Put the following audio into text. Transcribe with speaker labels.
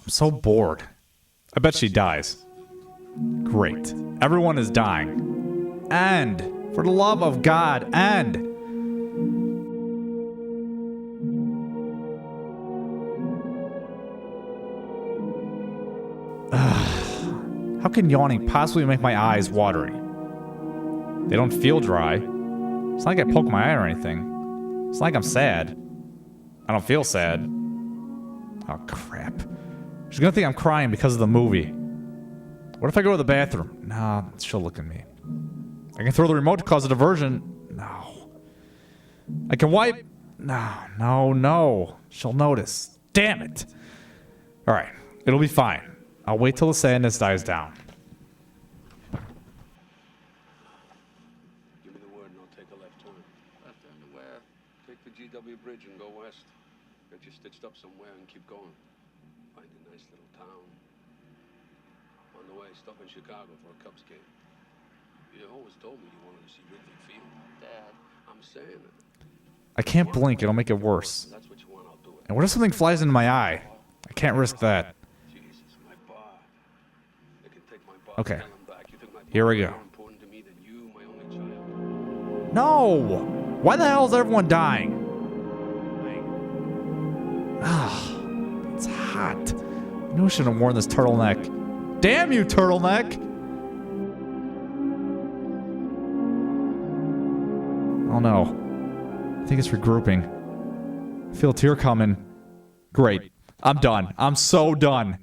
Speaker 1: I'm so bored. I bet she dies. Great. Everyone is dying. And, for the love of God, and... How can yawning possibly make my eyes watery? They don't feel dry. It's not like I poke my eye or anything. It's not like I'm sad. I don't feel sad. Oh, crap. She's gonna think I'm crying because of the movie. What if I go to the bathroom? Nah, she'll look at me. I can throw the remote to cause a diversion. No. I can wipe. No. She'll notice. Damn it. Alright, it'll be fine. I'll wait till the sadness dies down.
Speaker 2: Give me the word and I'll take a left turn. Left turn to where? Take the GW bridge and go west. Get you stitched up somewhere and keep going. Find a nice little town. On the way, stop in Chicago for a Cubs game. You always told me you wanted to see Wrigley Field. Dad, I'm saying it.
Speaker 1: I can't blink, it'll make it worse.
Speaker 2: That's what you want, I'll do it.
Speaker 1: And what if something flies into my eye? I can't risk that.
Speaker 2: Jesus, my bar. They can take my bar.
Speaker 1: Okay.
Speaker 2: Back. You think my
Speaker 1: Here we
Speaker 2: bar is
Speaker 1: go.
Speaker 2: more important to me than you, my only child?
Speaker 1: No! Why the hell is everyone dying? Ah, it's hot. I knew I shouldn't have worn this turtleneck. Damn you, turtleneck! Oh no. I think it's regrouping. I feel a tear coming. Great. I'm done. I'm so done.